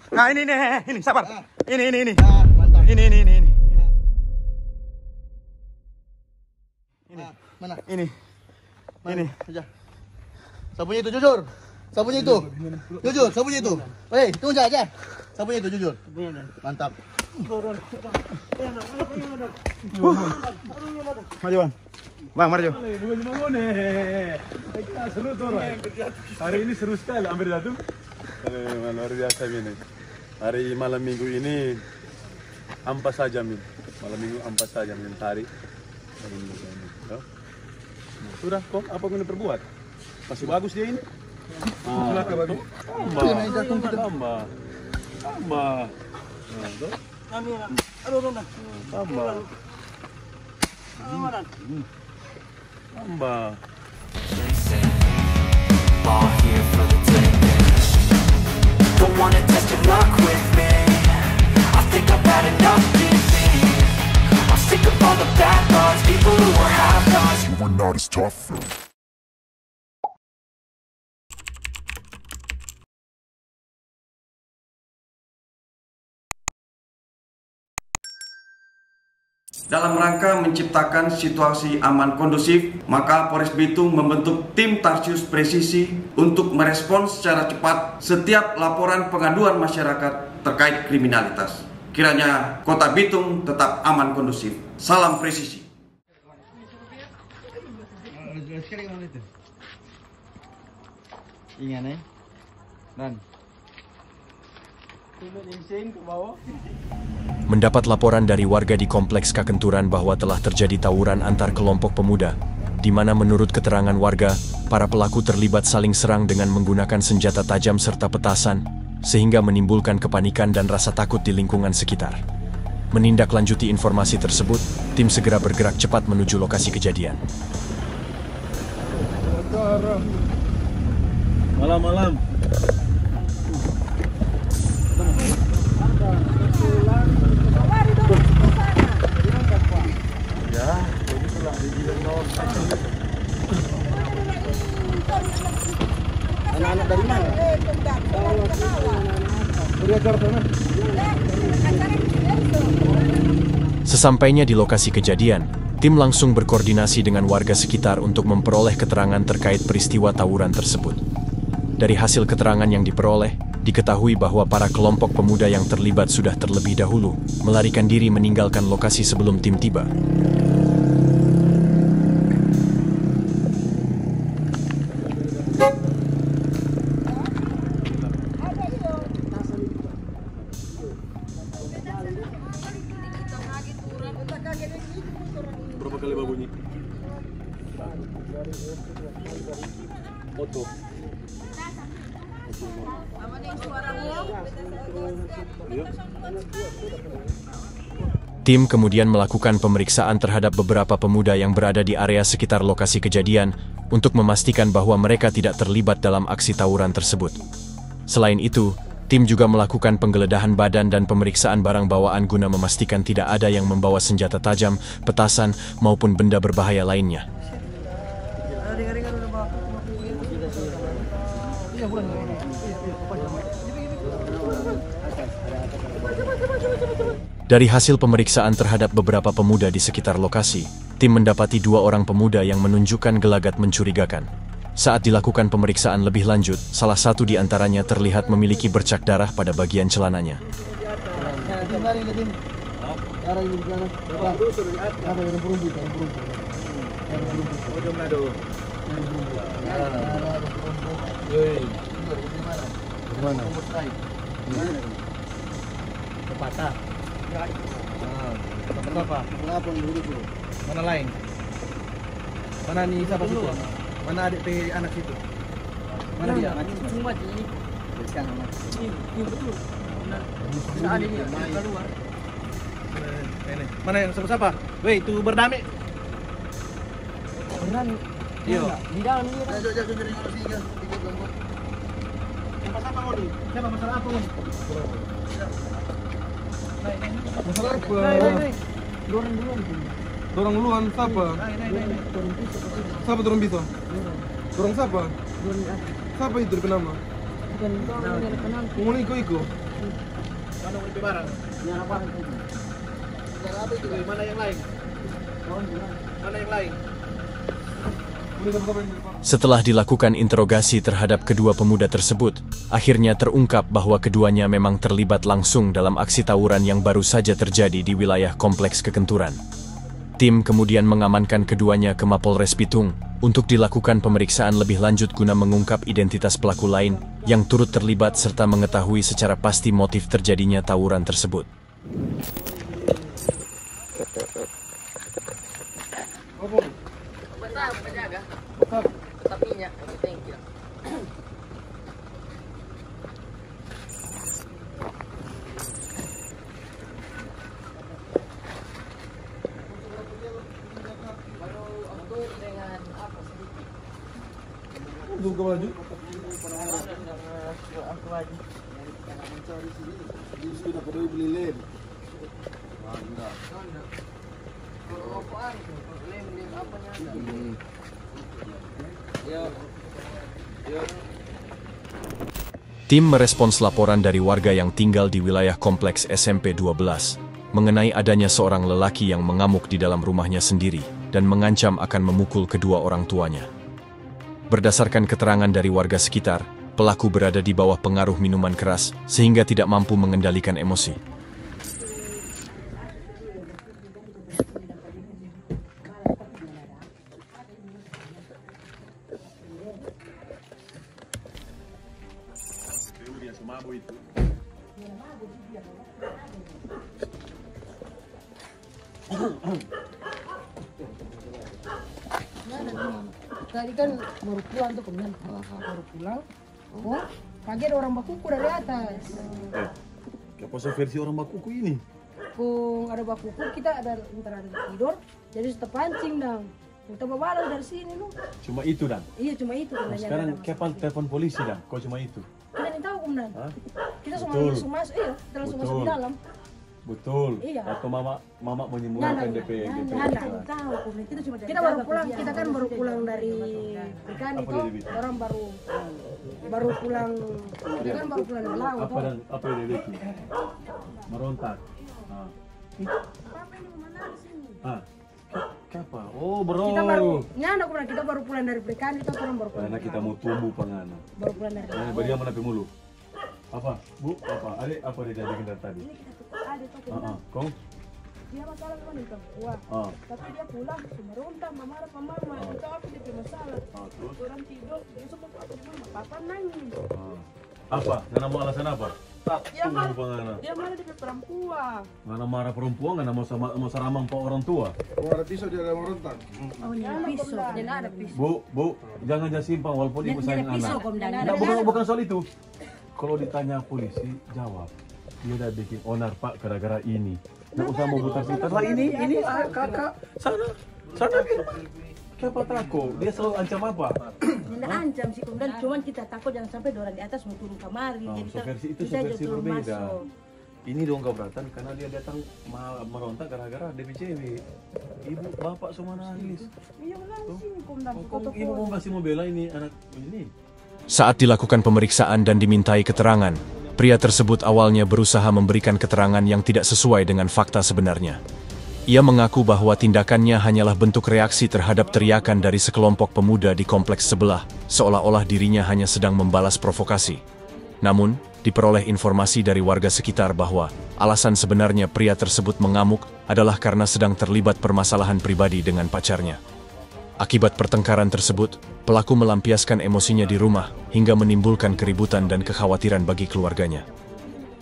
Nah ini, sabar. Ini. Mantap. Ini. Mana? Ini. Aja. Sabunnya itu jujur. Sabunnya itu. Jujur, sabunnya itu. Hei, tunggu aja. Sabunnya itu jujur. Mantap. Maju Bang, maju. Seru tuh, hari ini seru sekali, hampir jatuh. Luar biasa ini. Hari malam minggu ini ampas saja min. Malam minggu ampas saja min hari. Sudah kok, apa yang diperbuat? Masih bagus dia ini. Tambah. Tambah. All here for the taking. Don't wanna test your luck with me. I think I've had enough giving. I'm sick of all the bad thoughts, people who are half-nots. You were not as tough though. Dalam rangka menciptakan situasi aman kondusif, maka Polres Bitung membentuk tim Tarsius Presisi untuk merespons secara cepat setiap laporan pengaduan masyarakat terkait kriminalitas. Kiranya Kota Bitung tetap aman kondusif. Salam presisi. Mendapat laporan dari warga di Kompleks Kakenturan bahwa telah terjadi tawuran antar kelompok pemuda, di mana menurut keterangan warga, para pelaku terlibat saling serang dengan menggunakan senjata tajam serta petasan, sehingga menimbulkan kepanikan dan rasa takut di lingkungan sekitar. Menindaklanjuti informasi tersebut, tim segera bergerak cepat menuju lokasi kejadian. Malam. Ya, begitulah dibilang bawah. Anak-anak dari mana? Sesampainya di lokasi kejadian, tim langsung berkoordinasi dengan warga sekitar untuk memperoleh keterangan terkait peristiwa tawuran tersebut. Dari hasil keterangan yang diperoleh, diketahui bahwa para kelompok pemuda yang terlibat sudah terlebih dahulu melarikan diri meninggalkan lokasi sebelum tim tiba. Berapa kali babunyi? Oto. Tim kemudian melakukan pemeriksaan terhadap beberapa pemuda yang berada di area sekitar lokasi kejadian untuk memastikan bahwa mereka tidak terlibat dalam aksi tawuran tersebut. Selain itu, tim juga melakukan penggeledahan badan dan pemeriksaan barang bawaan guna memastikan tidak ada yang membawa senjata tajam, petasan, maupun benda berbahaya lainnya. Dari hasil pemeriksaan terhadap beberapa pemuda di sekitar lokasi, tim mendapati 2 orang pemuda yang menunjukkan gelagat mencurigakan. Saat dilakukan pemeriksaan lebih lanjut, salah satu di antaranya terlihat memiliki bercak darah pada bagian celananya. Kenapa dulu? Mana lain? Mana nih siapa situ? Mana adik anak situ? Mana dia? Cuma di sekarang. Ini betul. Benar. Ini keluar. Mana yang siapa? Wei, itu berdamai. Beneran. Iya. Di dalam ini. Jauh dari sini. Masalah apa Odi? Siapa masalah apa Odi? Masalah apa? Dorong duluan siapa? Siapa dorong bisa? Dorong siapa? Siapa itu penama? Kumuli iko. Mana mau barang? Apa itu? Mana yang lain? Mana yang lain? Setelah dilakukan interogasi terhadap kedua pemuda tersebut, akhirnya terungkap bahwa keduanya memang terlibat langsung dalam aksi tawuran yang baru saja terjadi di wilayah Kompleks Kekenturan. Tim kemudian mengamankan keduanya ke Mapolres Bitung untuk dilakukan pemeriksaan lebih lanjut guna mengungkap identitas pelaku lain yang turut terlibat serta mengetahui secara pasti motif terjadinya tawuran tersebut. Tim merespons laporan dari warga yang tinggal di wilayah kompleks SMP 12 mengenai adanya seorang lelaki yang mengamuk di dalam rumahnya sendiri dan mengancam akan memukul kedua orang tuanya. Berdasarkan keterangan dari warga sekitar, pelaku berada di bawah pengaruh minuman keras sehingga tidak mampu mengendalikan emosi. Tadi kan baru pulang tuh, kemudian baru pulang. Oh, pagi ada orang bakuku dari atas. Apa versi orang bakuku ini? Kung ada bakuku, kita ada tidur, jadi kita pancing dong. Kita bawa dari sini loh. Cuma itu dan? Iya cuma itu. Sekarang kapan telepon polisi dan? Kok cuma itu? Kita tidak tahu kemudian. Kita semua langsung masuk, kita langsung masuk di dalam. Betul. Iya. Atau mama menyembunyikan DP. Kita baru pulang, kita kan baru pulang dari ikan itu, orang baru pulang, kita kan baru pulang dari laut. Apa yang dia itu? Merontak. Apa? Oh bro. Kita baru pulang dari ikan, kita baru pulang. Karena kita mau tumbuh pangana. Baru pulang dari laut. Beri mana mulu? Apa? Bu, apa? Adik apa dia jadi dari tadi? Kong? Dia masalah sama nih perempuan, tapi dia pulang merontak, mama, kita apa dia masalah? Orang tidur, dia semua papa nangis. Apa? Nggak mau alasan apa? Dia marah dia perempuan. Nggak marah perempuan, nggak mau saramang pak orang tua. Oh ada pisau dia ada merontak. Oh ini pisau, dia ada pisau. Bu, jangan simpang walaupun ibu sayang anak. Bukan soal itu. Kalau ditanya polisi, jawab. Dia udah bikin onar pak gara-gara ini. Nggak usah mau putar-putar lah ini kakak sana siapa takut? Dia selalu ancam apa? Tidak ancam sih kemudian, cuman kita takut jangan sampai orang di atas mau turun kamari. Itu versi berbeda. Ini dong keberatan karena dia datang merontak gara-gara ada cewek. Ibu bapak semua nangis. Iya langsung kemudian. Ibu mau kasih mau bela ini anak ini. Saat dilakukan pemeriksaan dan dimintai keterangan, pria tersebut awalnya berusaha memberikan keterangan yang tidak sesuai dengan fakta sebenarnya. Ia mengaku bahwa tindakannya hanyalah bentuk reaksi terhadap teriakan dari sekelompok pemuda di kompleks sebelah, seolah-olah dirinya hanya sedang membalas provokasi. Namun, diperoleh informasi dari warga sekitar bahwa alasan sebenarnya pria tersebut mengamuk adalah karena sedang terlibat permasalahan pribadi dengan pacarnya. Akibat pertengkaran tersebut, pelaku melampiaskan emosinya di rumah hingga menimbulkan keributan dan kekhawatiran bagi keluarganya.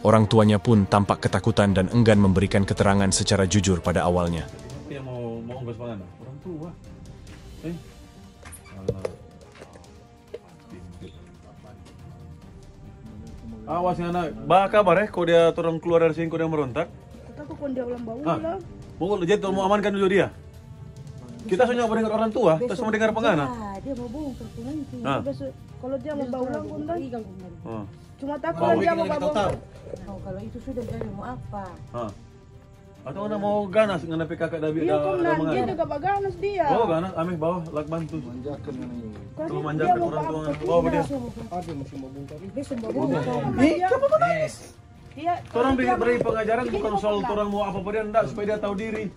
Orang tuanya pun tampak ketakutan dan enggan memberikan keterangan secara jujur pada awalnya. Yang mau ongkos pangan? Orang tua. Awas ya anak. Bah kabar kok dia turun keluar dari sini kok dia merontak. Takut kon dia ulang bau lah. Mau jadi mau amankan dulu dia. Kita hanya mendengar orang tua, terus mau dengar pengana. Dia mau bongkar nanti. Kalau dia mau bawa ulang kondang. Cuma takut dia mau bawa. Kalau itu sudah jadi mau apa? Atau anda mau ganas ngana PKK Dabi Iya, kok ada nanti juga baganas dia. Oh, ganas ameh bawah lak bantu. Manjakan ini. Kalau manjakan orang tua bawa dia. Ada musim membongkar ini. Besok bagus. Dia Orang beri pengajaran bukan soal orang mau apa dia enggak supaya dia tahu diri.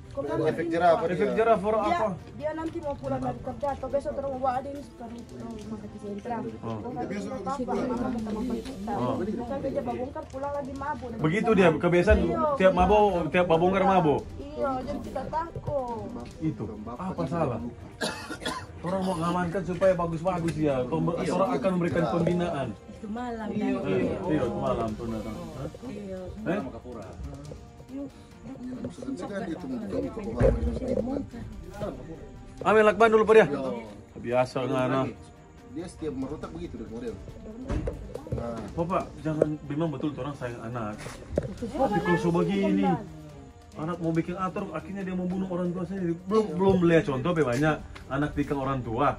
Efek jerah apa Efek jerah for apa? dia nanti mau pulang dari kerja atau besok terus mau bawa ini sekarang makan di sentra. Besok mama minta makan kita. Kan kerja babongkar pulang lagi mabuk. Begitu dia kebiasaan tiap babongkar mabuk. Iya, jadi kita takut. Itu apa salah? Orang mau ngamankan supaya bagus-bagus ya. Orang akan memberikan pembinaan. Itu malam. Iya, malam tuh datang. Eh? Ambil lakban dulu dia. Biasa ngana. Dia setiap merotak begitu deh model. Bapak, jangan memang betul orang sayang anak. Tapi kalau so begini, anak mau bikin atur, akhirnya dia membunuh orang tua sendiri. Belum lihat contoh banyak anak tikang orang tua.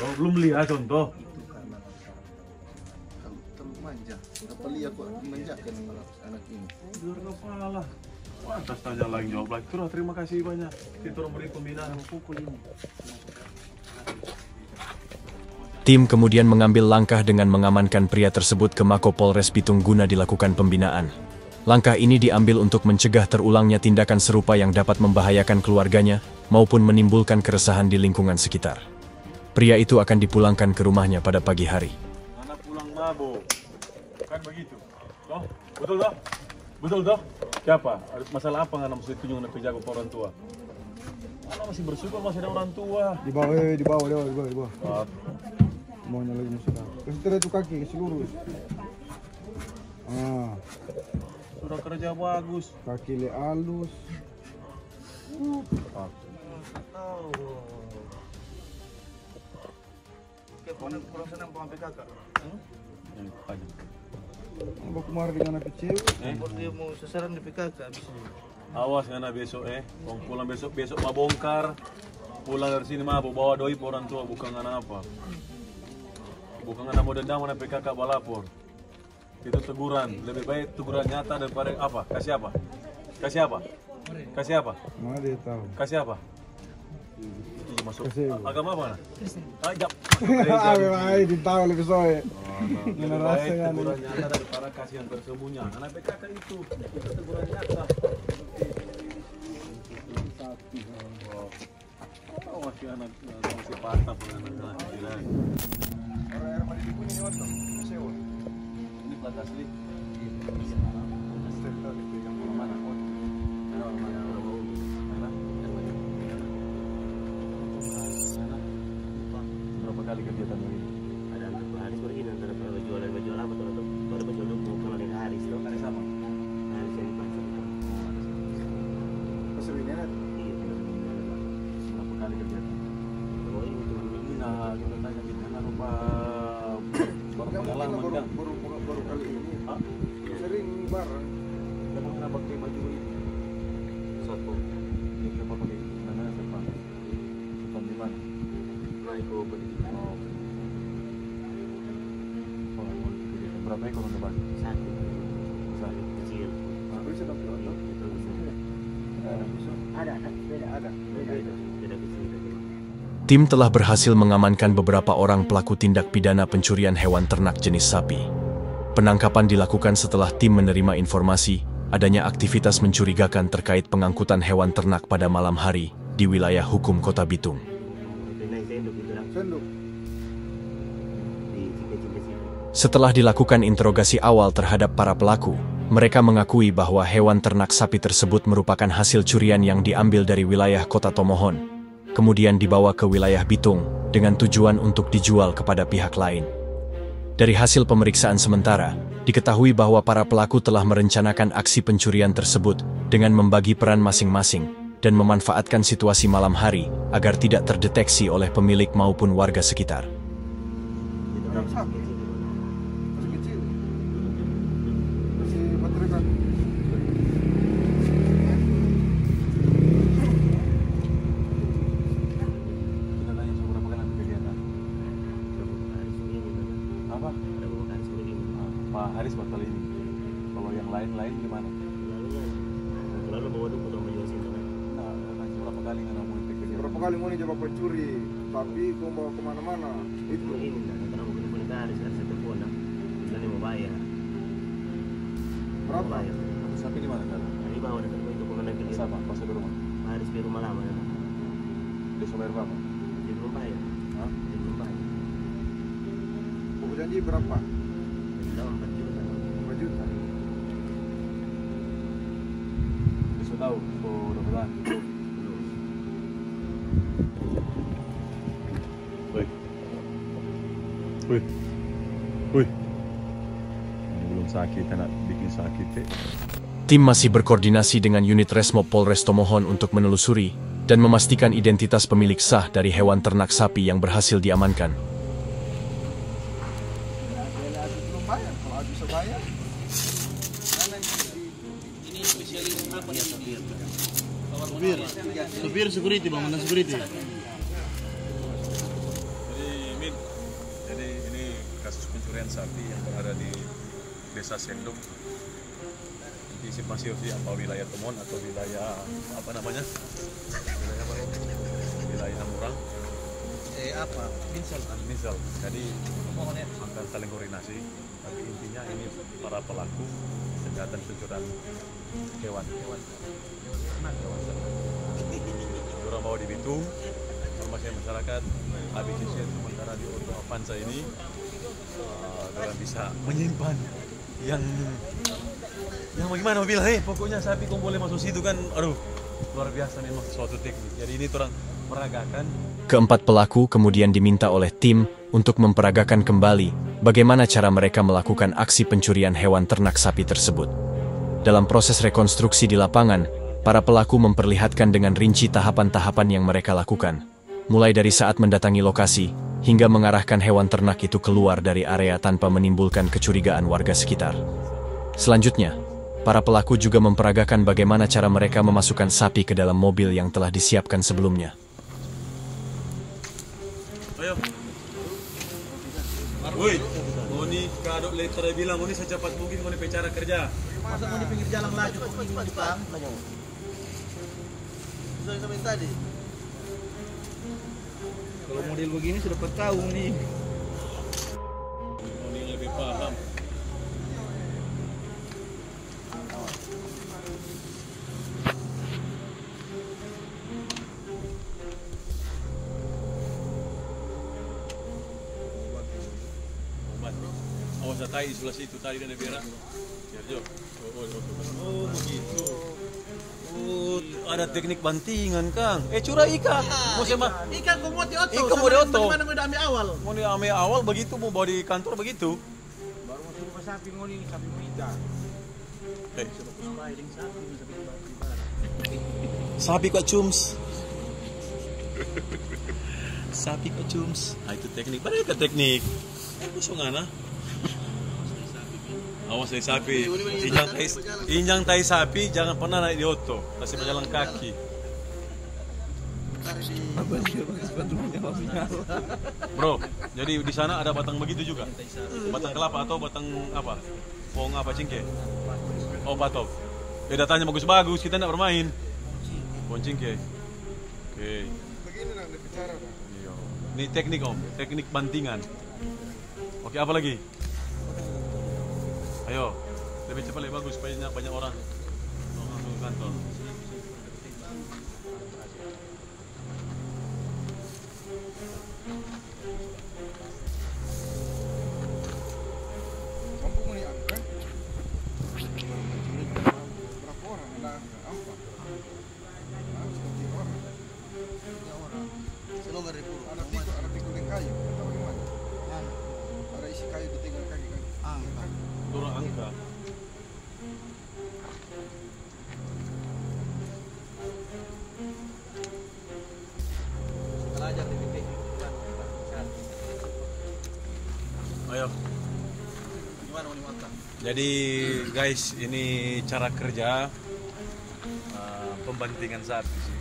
Oh, belum lihat contoh. Terlalu manja. Apa lihat kok manjakan anak ini? Luar kepala. Pantas tanya lagi jawab lagi. Terima kasih banyak. Kita orang beri pembinaan pukul ini. Tim kemudian mengambil langkah dengan mengamankan pria tersebut ke Mako Polres Bitung guna dilakukan pembinaan. Langkah ini diambil untuk mencegah terulangnya tindakan serupa yang dapat membahayakan keluarganya maupun menimbulkan keresahan di lingkungan sekitar. Pria itu akan dipulangkan ke rumahnya pada pagi hari. Anak pulang mabuk. Kan begitu. Toh? Betul toh? Betul toh? Siapa? Ada masalah apa nggak mesti tunjuk nepi jago orang tua? Anak masih bersyukur masih ada orang tua. Di bawah. Maunya lagi musuh. Kasih terus itu kaki, kasih lurus. Sudah kerja bagus. Kaki le halus. Kurang senang pengambil kakak. Abang kemarin dengan anak kecil. Dia mau sasaran di PKK habis ini. Awas ngana besok Kong pulang besok mabongkar. Pulang dari sini mabuk bawa doi orang tua bukan ngana apa. Bukan ngana mau dendam mana PKK balapor. Itu teguran, lebih baik teguran nyata daripada apa? Kasih apa? Kasih apa? Kasih apa? Mana dia tahu? Kasih apa? Masuk agama apa? Kristen. Ajak. Ay, di tahu lebih soe. Lebih baik teguran nyata daripada kasih yang tersembunyi. Anak PKK itu teguran nyata. Oh, masih anak masih patah pun anak kira. Orang pada di punya waktu sewa. Ini plat asli. Berapa kali kegiatan begini? Ada untuk Haris begini antara jualan baju lama atau baju mau pulang dari Haris loh. Hari sama. Haris yang di pasar itu. Pasar ini ada. Iya. Berapa kali kegiatan? Oh ini cuma Ini nah kita tanya kita kan lupa berpengalaman kan? Baru kali ini. Hah? Sering bareng. Kamu kenapa pakai baju ini? satu. Ini kenapa pakai mana depan? Depan di mana? Naik ke pendidikan. Berapa ekor untuk depan? Satu. Satu. Kecil. Bisa dapat Iya, betul bisa. Ada. Beda kecil. Tim telah berhasil mengamankan beberapa orang pelaku tindak pidana pencurian hewan ternak jenis sapi. Penangkapan dilakukan setelah tim menerima informasi adanya aktivitas mencurigakan terkait pengangkutan hewan ternak pada malam hari di wilayah hukum Kota Bitung. Senduk. Setelah dilakukan interogasi awal terhadap para pelaku, mereka mengakui bahwa hewan ternak sapi tersebut merupakan hasil curian yang diambil dari wilayah Kota Tomohon, kemudian dibawa ke wilayah Bitung dengan tujuan untuk dijual kepada pihak lain. Dari hasil pemeriksaan sementara, diketahui bahwa para pelaku telah merencanakan aksi pencurian tersebut dengan membagi peran masing-masing dan memanfaatkan situasi malam hari agar tidak terdeteksi oleh pemilik maupun warga sekitar. Masih kecil. Masih baterai. Kita tanya berapa kali kegiatan? Apa? Pak Haris batal ini. Kalau yang lain-lain gimana? Lalu bawa dulu potong baju sini. Nah, berapa kali nggak mau ikut Berapa kali mau nih coba pencuri, tapi kau bawa kemana-mana. Itu. Ini karena mau ketemu garis harus telepon dah. Dan mau bayar. Berapa? Bayar. Sapi di mana kan? Di bawah dekat itu pengen lagi dia. Sama, pas di rumah. Harus di rumah lama. Dia bayar berapa? Dia belum bayar. Hah? Dia belum bayar. Kau janji berapa? Dia 4 juta. 5 juta. Dia sudah tahu, udah bulan. Woi. Woi. Woi. Belum sakit, nak bikin sakit. Tim masih berkoordinasi dengan unit Resmob Polres Tomohon untuk menelusuri dan memastikan identitas pemilik sah dari hewan ternak sapi yang berhasil diamankan. Belum bayar, kalau bisa bayar. Ini spesialis apa ya supir? Supir security, bang, mantan security. Jadi ini kasus pencurian sapi yang berada di Desa Sendung. Nanti masih di apa wilayah Tomohon atau wilayah apa namanya? Wilayah apa? Wilayah Murang. Misal. Jadi akan saling koordinasi. Tapi intinya ini para pelaku kejahatan pencurian hewan. Orang bawa di Bitung. Informasi masyarakat habis sementara di Auto Avanza ini orang bisa menyimpan yang bagaimana mobil, pokoknya sapi kau boleh masuk situ kan, aduh luar biasa memang suatu teknik. Jadi ini orang peragakan. Keempat pelaku kemudian diminta oleh tim untuk memperagakan kembali bagaimana cara mereka melakukan aksi pencurian hewan ternak sapi tersebut. Dalam proses rekonstruksi di lapangan, para pelaku memperlihatkan dengan rinci tahapan-tahapan yang mereka lakukan, mulai dari saat mendatangi lokasi hingga mengarahkan hewan ternak itu keluar dari area tanpa menimbulkan kecurigaan warga sekitar. Selanjutnya, para pelaku juga memperagakan bagaimana cara mereka memasukkan sapi ke dalam mobil yang telah disiapkan sebelumnya. Ayo. Woi, Moni kadok letter bilang Moni secepat mungkin Moni bicara kerja. Masa mau di pinggir jalan lagi, mau di depan? Sudah sampai tadi. Kalau model begini sudah 4 tahun nih. Moni lebih paham. Awas tai di sebelah situ tadi ada berak. Sergio. Oh, begitu. Oh, ada teknik bantingan, Kang. Curah ikan. Mau sama Ikan kau mau di oto. Ikan mau di oto. Mana mau di awal? mau diambil awal begitu, mau bawa di kantor begitu. Baru masuk rumah sapi ngoni, sapi muida. Sapi kok cums. Sapi kok cums. Nah, itu teknik. Pada itu teknik. Busung ana. Awas dari sapi. Injang tai sapi jangan pernah naik di oto. Masih berjalan kaki. Bro, jadi di sana ada batang begitu juga. Batang kelapa atau batang apa? Pohon apa, cingke? Oh, patop. Datanya bagus-bagus, kita tidak bermain. Pohon cingke. Oke. Begini nak bicara. Iya. Ini teknik Om, teknik bantingan. Oke, apa lagi? Ayo, lebih cepat lebih bagus supaya banyak orang masuk ke kantor. Mampu mau diangkat? Berapa orang? Ada 4. Ada pikul yang kayu. Atau bagaimana? Ada isi kayu di tinggal kaki. Turun angka. Ayo. Gimana mau dimakan? Jadi guys, ini cara kerja pembantingan sapi sih.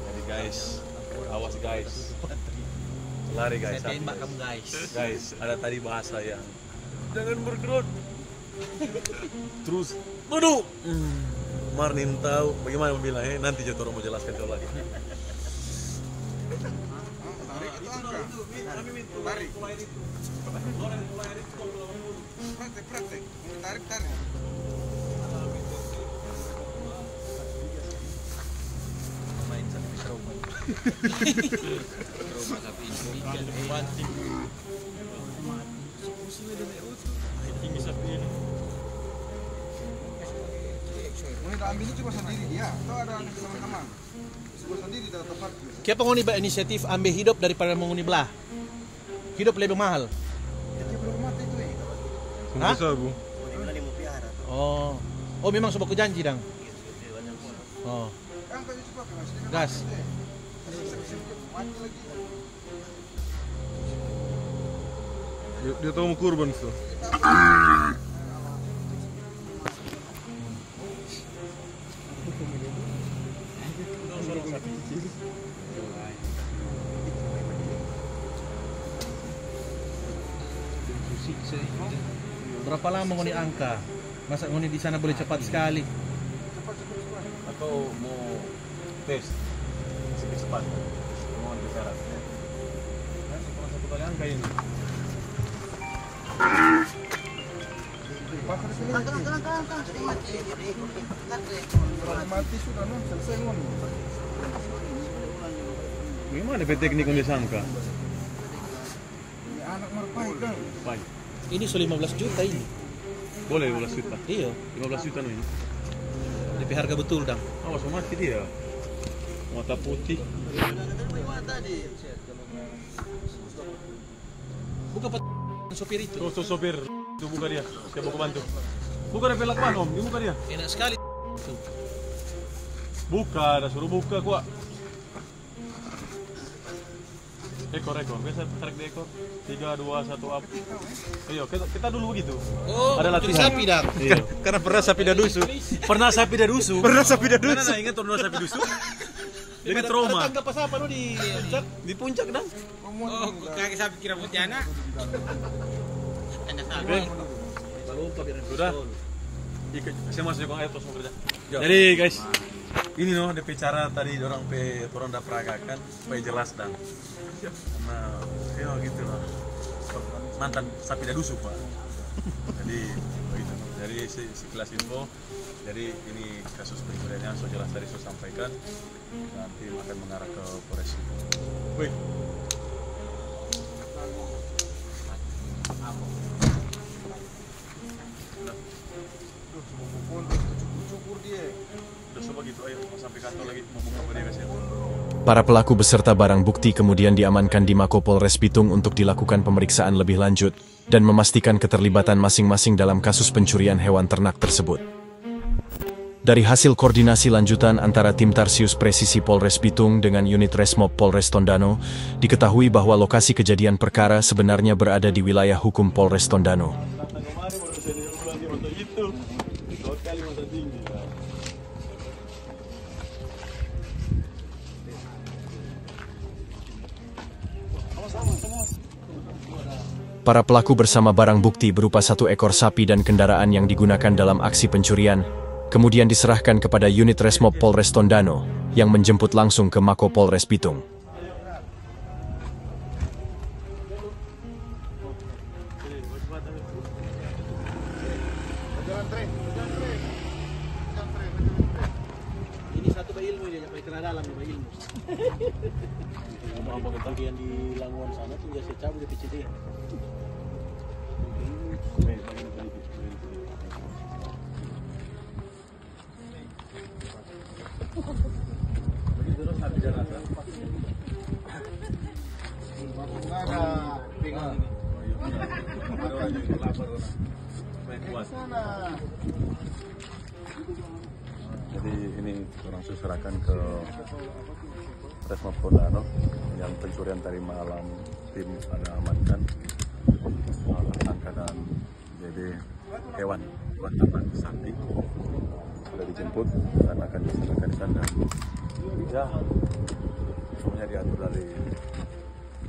Jadi guys, awas guys. Lari guys. Saya tembak kamu guys. Guys, ada tadi bahasa yang jangan bergerak. Terus, aduh, Marnin tahu bagaimana membilang, nanti jatuh orang mau jelaskan kau lagi. Tarik. Praktek. Tarik. Main sampai trauma. Trauma sapi ini. Mancing. Tinggi sapi ini. Mau ambil ini cuma sendiri dia, atau ada teman-teman? Cuma sendiri dalam tempat. Kenapa ngoni inisiatif ambil hidup daripada menguni belah? Hidup lebih mahal. Dia belum mati itu Hah? Bu. Oh memang sebuah janji dang. Oh. Gas. Dia tahu mau kurban tuh. Berapa lama ngoni angka? Masa ngoni di sana boleh cepat sekali? Atau mau tes cepat? Mau bicara? Nanti kalau satu kali angka ini. Mati sudah selesai ngomong. Gimana teknik yang disangka? Anak merpai kan? Baik. Ini so 15 juta ini. Boleh 15 juta. Iya. 15 juta nih. Lebih harga betul dang. Awas mati dia. Mata putih. Buka sopir itu. Tuh sopir. Itu buka dia. Saya mau bantu. Buka dia pelak mana om? Dia buka dia. Enak sekali. Buka, dah suruh buka kuat. Ekor. Biasa tarik di ekor. 3, 2, 1 up. Ayo, kita dulu begitu. Oh, ada latihan. Sapi dah. Iya. Karena pernah sapi dah dusu. Pernah sapi dah dusu. Nah, ingat pernah sapi dusu. Jadi trauma. Tangga pas apa lu di puncak? Di puncak dong. Oh, kaki sapi kira putiana. Sudah. Saya masuk ke air terus mau kerja. Jadi guys, ini loh DP cara tadi orang udah peragakan supaya jelas dan karena ya gitu lah. Mantan sapi dadusu Pak. Jadi begitu. Jadi sekilas info. Jadi ini kasus berikutnya so jelas tadi saya sampaikan. Nanti akan mengarah ke Polres. Wih. Para pelaku beserta barang bukti kemudian diamankan di Mako Polres Bitung untuk dilakukan pemeriksaan lebih lanjut dan memastikan keterlibatan masing-masing dalam kasus pencurian hewan ternak tersebut. Dari hasil koordinasi lanjutan antara tim Tarsius Presisi Polres Bitung dengan unit Resmob Polres Tondano, diketahui bahwa lokasi kejadian perkara sebenarnya berada di wilayah hukum Polres Tondano. Para pelaku bersama barang bukti berupa 1 ekor sapi dan kendaraan yang digunakan dalam aksi pencurian, kemudian diserahkan kepada unit Resmob Polres Tondano yang menjemput langsung ke Mako Polres Bitung. Ini satu ilmu dia sampai kena dalam ilmu. Apa bagian di Languan sana tuh dia cabut di PCD. Jadi ini orang serahkan ke Resmob Tondano yang pencurian tadi malam tim ada amankan angka dan jadi hewan ternak sapi sudah dijemput dan akan diserahkan di sana. Ya, semuanya diatur dari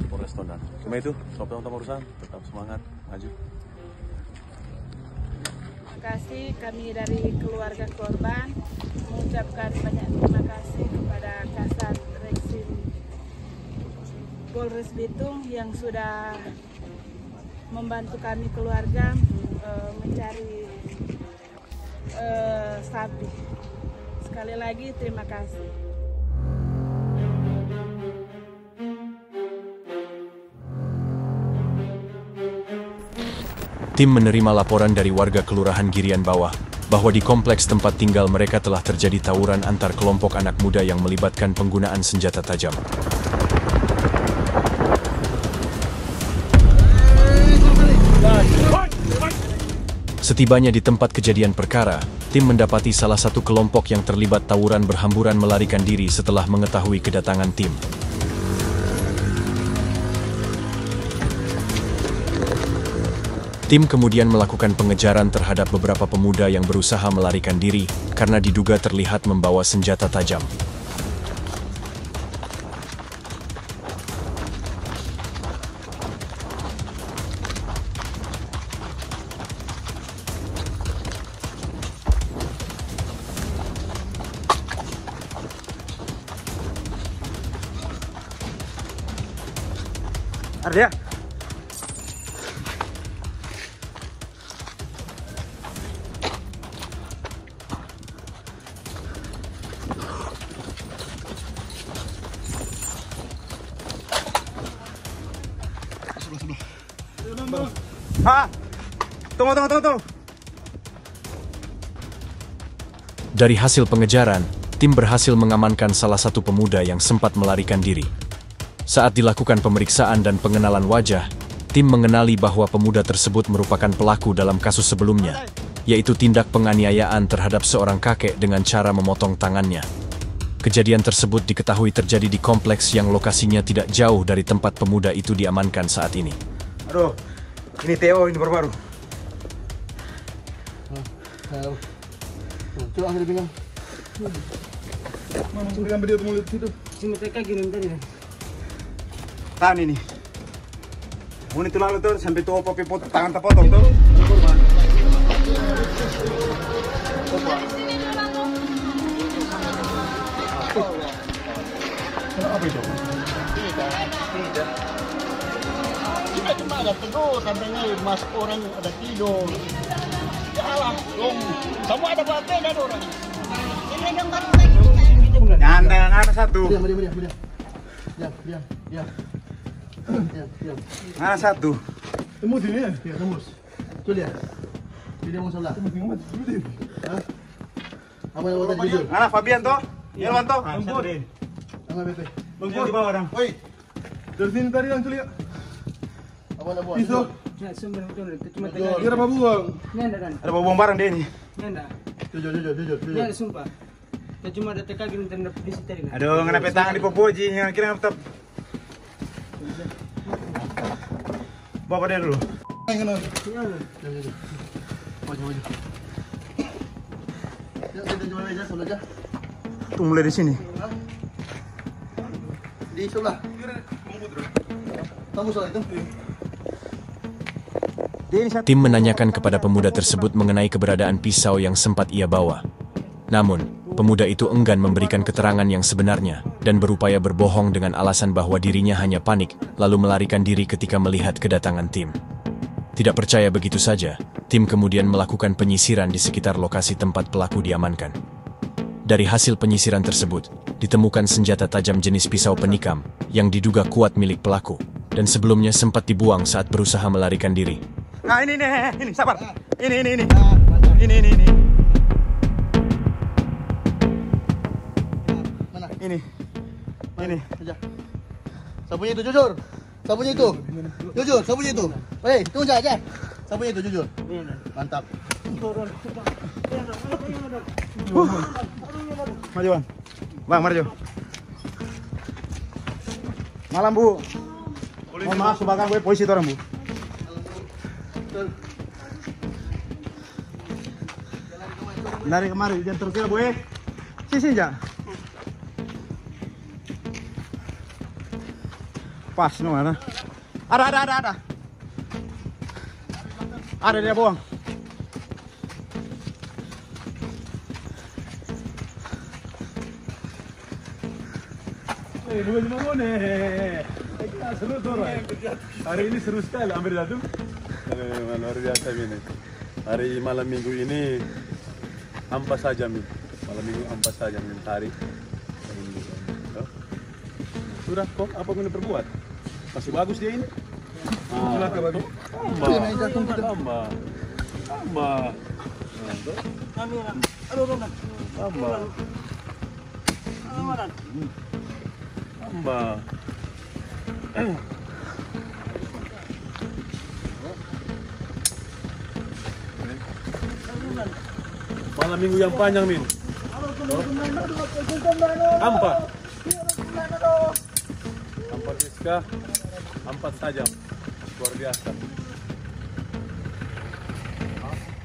Polres Tondano. Cuma itu, sobat teman urusan tetap semangat, maju. kasih kami dari keluarga korban mengucapkan banyak terima kasih kepada Kasat Reskrim Polres Bitung yang sudah membantu kami keluarga mencari sapi. Sekali lagi terima kasih. Tim menerima laporan dari warga Kelurahan Girian Bawah bahwa di kompleks tempat tinggal mereka telah terjadi tawuran antar kelompok anak muda yang melibatkan penggunaan senjata tajam. Setibanya di tempat kejadian perkara, tim mendapati salah satu kelompok yang terlibat tawuran berhamburan melarikan diri setelah mengetahui kedatangan tim. Tim kemudian melakukan pengejaran terhadap beberapa pemuda yang berusaha melarikan diri karena diduga terlihat membawa senjata tajam. Arya. Tunggu. Dari hasil pengejaran, tim berhasil mengamankan salah satu pemuda yang sempat melarikan diri. Saat dilakukan pemeriksaan dan pengenalan wajah, tim mengenali bahwa pemuda tersebut merupakan pelaku dalam kasus sebelumnya, yaitu tindak penganiayaan terhadap seorang kakek dengan cara memotong tangannya. Kejadian tersebut diketahui terjadi di kompleks yang lokasinya tidak jauh dari tempat pemuda itu diamankan saat ini. Aduh, ini Theo, ini baru-baru. Coba ambil pinggang. Mana pinggang dia mulut situ? Cuma mereka gini tadi. Tahan ini. Ini tuh lalu tuh sampai tuh opo potong tangan terpotong tuh. Apa itu? Tidak. Cuma ada tegur katanya mas orang ada tidur. Salah, semua ada baterai ada orang. Nyandang ada satu. Diam. Ada satu. Tembus ini ya? Ya, tembus. Tuh lihat. Dia mau salah. Hah? Apa yang tadi jujur? Ada Fabian toh? Irwan toh? Bangkut. Sama BP. Bangkut di bawah orang. Woi. Dari sini tadi yang lihat. Apa nak buat? Pisau. Ya, sumber betul. Cuma Kira apa buang? Ada buang barang deh ini. Jujur. Ya, sumpah. Ya cuma ada teka gini dan di situ tadi. Aduh, ngena tangan di popoji, yang kira tetap. Bawa dia dulu. Maju. Ya, kita jual aja sebelah aja. Tuh mulai di sini. Di sebelah. Kamu soal itu? Tim menanyakan kepada pemuda tersebut mengenai keberadaan pisau yang sempat ia bawa. Namun, pemuda itu enggan memberikan keterangan yang sebenarnya dan berupaya berbohong dengan alasan bahwa dirinya hanya panik lalu melarikan diri ketika melihat kedatangan tim. Tidak percaya begitu saja, tim kemudian melakukan penyisiran di sekitar lokasi tempat pelaku diamankan. Dari hasil penyisiran tersebut, ditemukan senjata tajam jenis pisau penikam yang diduga kuat milik pelaku dan sebelumnya sempat dibuang saat berusaha melarikan diri. Nah ini, sabar. Ini. Ini. Mana? Ini. Saja. Sabunya itu jujur. Sabunya itu. Jujur, sabunya itu. Hei, tunggu saja. Sabunya itu jujur. Mantap. Maju bang, maju. Malam bu. Mohon maaf sebagai gue polisi orang bu. Dari kemarin jangan terkira bu. Sisi aja. Pas no mana? Ada. Ada dia buang. Bukan cuma ngone. Seru tuh. Hari ini seru sekali. Hampir jatuh. Luar biasa ini. Hari malam minggu ini ampas saja min. Malam minggu ampas saja min hari. Sudah kok apa yang perbuat? Masih bagus dia ini. Silakan bagus. Tambah. Malam minggu yang panjang min. Ampat Rizka, ampat saja. Luar biasa.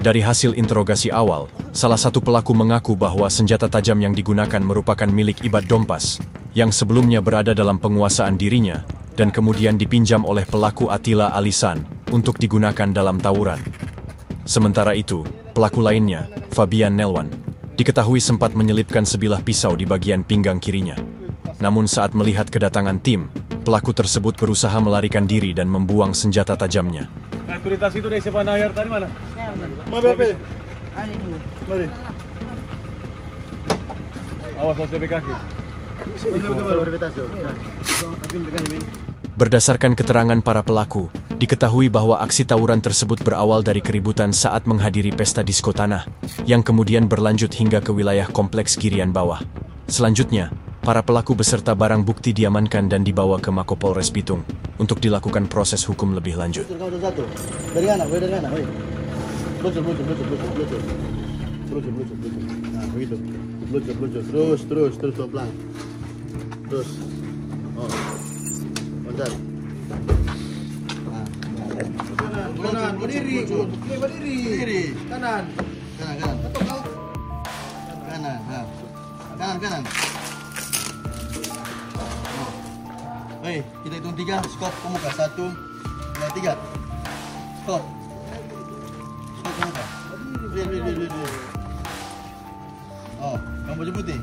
Dari hasil interogasi awal, salah satu pelaku mengaku bahwa senjata tajam yang digunakan merupakan milik Ibad Dompas, yang sebelumnya berada dalam penguasaan dirinya, dan kemudian dipinjam oleh pelaku Atila Alisan untuk digunakan dalam tawuran. Sementara itu, pelaku lainnya, Fabian Nelwan, diketahui sempat menyelipkan sebilah pisau di bagian pinggang kirinya. Namun saat melihat kedatangan tim, pelaku tersebut berusaha melarikan diri dan membuang senjata tajamnya. Otoritas itu dari siapa nayar tadi mana? Mari. Awas sampai kaki. Berdasarkan keterangan para pelaku, diketahui bahwa aksi tawuran tersebut berawal dari keributan saat menghadiri pesta disko tanah, yang kemudian berlanjut hingga ke wilayah kompleks Girian Bawah. Selanjutnya, para pelaku beserta barang bukti diamankan dan dibawa ke Mako Polres Bitung untuk dilakukan proses hukum lebih lanjut. Dari anak. Blucur. Nah, begitu. Blucur. Terus pelan. Terus. Oh. Loncat. Kanan, berdiri. Kanan. Betul kau. Kanan. Kanan. Hei, kita hitung 3, skop pemuka 1, 2, 3. Skop. Skop pemuka. Berdiri. Oh, kamu baju putih.